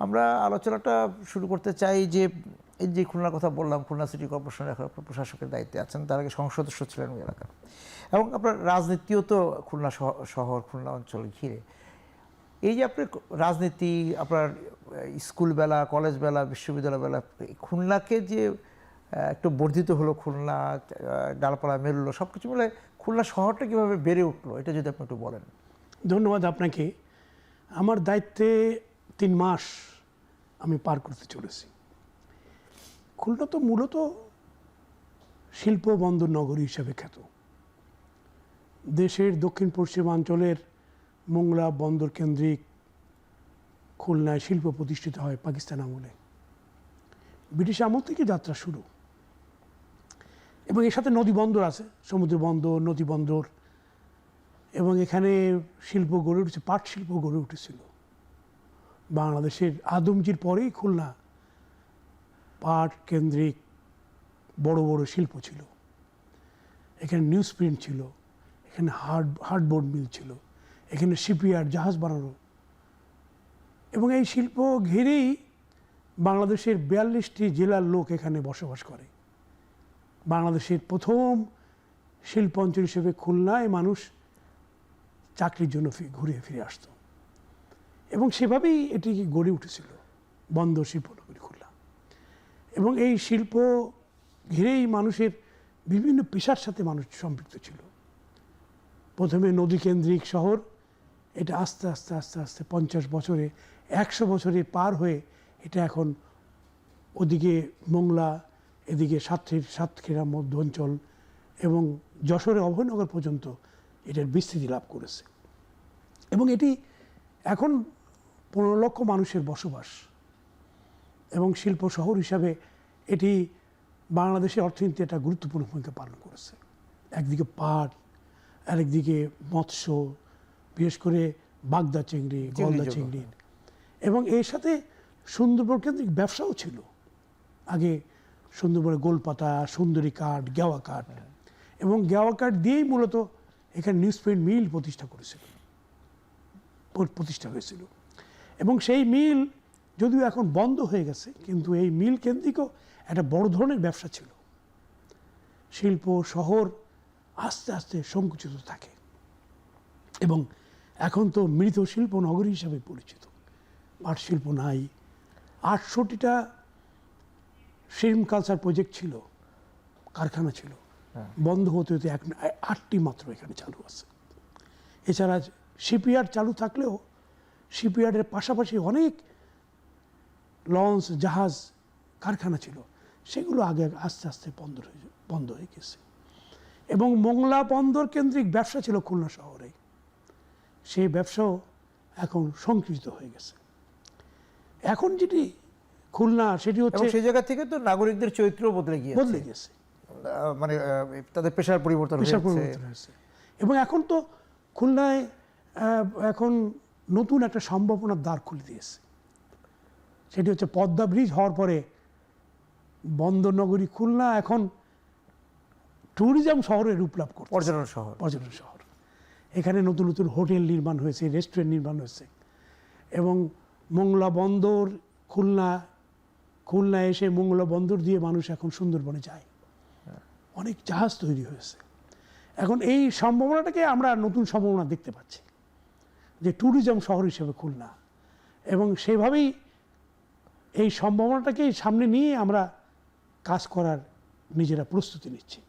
আমরা আলোচনাটা শুরু করতে চাই যে এই যে খুলনার কথা বললাম, খুলনা সিটি কর্পোরেশনের এখন প্রশাসকের দায়িত্বে আছেন, তার আগে সংসদ সদস্য ছিলেন ওই এলাকার, এবং আপনার রাজনীতিও তো খুলনা শহর খুলনা অঞ্চল ঘিরে। এই যে আপনার রাজনীতি, আপনার স্কুল বেলা, কলেজ বেলা, বিশ্ববিদ্যালয় বেলা, খুলনাকে যে একটু বর্ধিত হলো, খুলনা ডালপালা মেরুলো, সব কিছু মিলে খুলনা শহরটা কীভাবে বেড়ে উঠলো, এটা যদি আপনি একটু বলেন। ধন্যবাদ আপনাকে। আমার দায়িত্বে 3 মাস আমি পার করতে চলেছি। খুলনা তো মূলত শিল্প বন্দর নগরী হিসেবে খ্যাত। দেশের দক্ষিণ পশ্চিমাঞ্চলের মোংলা বন্দর কেন্দ্রিক খুলনায় শিল্প প্রতিষ্ঠিত হয় পাকিস্তান আমলে। ব্রিটিশ আমল থেকে যাত্রা শুরু, এবং এর সাথে নদী বন্দর আছে, সমুদ্র বন্দর, নদী বন্দর, এবং এখানে শিল্প গড়ে উঠেছে, পাট শিল্প গড়ে উঠেছিল। বাংলাদেশের আদমজির পরেই খুলনা পাট কেন্দ্রিক বড় বড় শিল্প ছিল। এখানে নিউজ প্রিন্ট ছিল, এখানে হার্ডবোর্ড মিল ছিল, এখানে শিপইয়ার্ড, জাহাজ বানানো, এবং এই শিল্প ঘিরেই বাংলাদেশের 42টি জেলার লোক এখানে বসবাস করে। বাংলাদেশের প্রথম শিল্প অঞ্চল হিসেবে খুলনায় মানুষ চাকরির জন্য ঘুরে ফিরে আসতো, এবং সেভাবেই এটি গড়ে উঠেছিল বন্দর শিল্পনগরী খুলনা। এবং এই শিল্প ঘিরেই মানুষের বিভিন্ন পেশার সাথে মানুষ সম্পৃক্ত ছিল। প্রথমে নদীকেন্দ্রিক শহর, এটা আস্তে আস্তে আস্তে আস্তে 50 বছরে, 100 বছরে পার হয়ে এটা এখন ওদিকে মোংলা, এদিকে সাতক্ষীরা মধ্য অঞ্চল এবং যশোরের অভয়নগর পর্যন্ত এটার বিস্তৃতি লাভ করেছে। এবং এটি এখন 15 লক্ষ মানুষের বসবাস, এবং শিল্প শহর হিসাবে এটি বাংলাদেশের অর্থনীতিতে একটা গুরুত্বপূর্ণ ভূমিকা পালন করেছে। একদিকে পাট, আরেকদিকে মৎস্য, বিশেষ করে বাগদা চিংড়ি, গলদা চিংড়ি, এবং এর সাথে সুন্দরবন কেন্দ্রিক ব্যবসাও ছিল। আগে সুন্দরবনে গোলপাতা, সুন্দরী কাঠ, গেওয়া কাঠ, এবং গেওয়া কাঠ দিয়েই মূলত এখানে নিউজ প্রিন্ট মিল প্রতিষ্ঠা হয়েছিল। এবং সেই মিল যদিও এখন বন্ধ হয়ে গেছে, কিন্তু এই মিল কেন্দ্রিকও একটা বড় ধরনের ব্যবসা ছিল। শিল্প শহর আস্তে আস্তে সংকুচিত থাকে, এবং এখন তো মৃত শিল্প নগরী হিসাবে পরিচিত। পাট শিল্প নাই। 68টা শিল্প কালচার প্রজেক্ট ছিল, কারখানা ছিল, বন্ধ হতে হতে 8টি মাত্র এখানে চালু আছে। এছাড়া শিপইয়ার্ড চালু থাকলেও শিপইয়ার্ডের পাশাপাশি অনেক লঞ্চ, জাহাজ কারখানা ছিল, সেগুলো আগে আস্তে আস্তে বন্ধ হয়ে গেছে। এবং মোংলা বন্দর কেন্দ্রিক ব্যবসা ছিল খুলনা শহরে, সেই ব্যবসাও এখন সংকুচিত হয়ে গেছে। এখন যেটি খুলনা, সেটি হচ্ছে সেই জায়গা থেকে তো নাগরিকদের চরিত্র বদলে গেছে, মানে তাদের পেশার পরিবর্তন হয়েছে। এবং এখন তো খুলনায় এখন নতুন একটা সম্ভাবনার দ্বার খুলে দিয়েছে। সেটি হচ্ছে পদ্মা ব্রিজ হওয়ার পরে বন্দর নগরী খুলনা এখন ট্যুরিজম শহরে রূপ লাভ করছে, পর্যটন শহর। এখানে নতুন নতুন হোটেল নির্মাণ হয়েছে, রেস্টুরেন্ট নির্মাণ হয়েছে, এবং মোংলা বন্দর খুলনা এসে মোংলা বন্দর দিয়ে মানুষ এখন সুন্দরবনে যায়। অনেক জাহাজ তৈরি হয়েছে। এখন এই সম্ভাবনাটাকে আমরা নতুন সম্ভাবনা দেখতে পাচ্ছি, যে ট্যুরিজম শহর হিসেবে খুলনা, এবং সেভাবেই এই সম্ভাবনাটাকে সামনে নিয়ে আমরা কাজ করার নিজেরা প্রস্তুতি নিচ্ছি।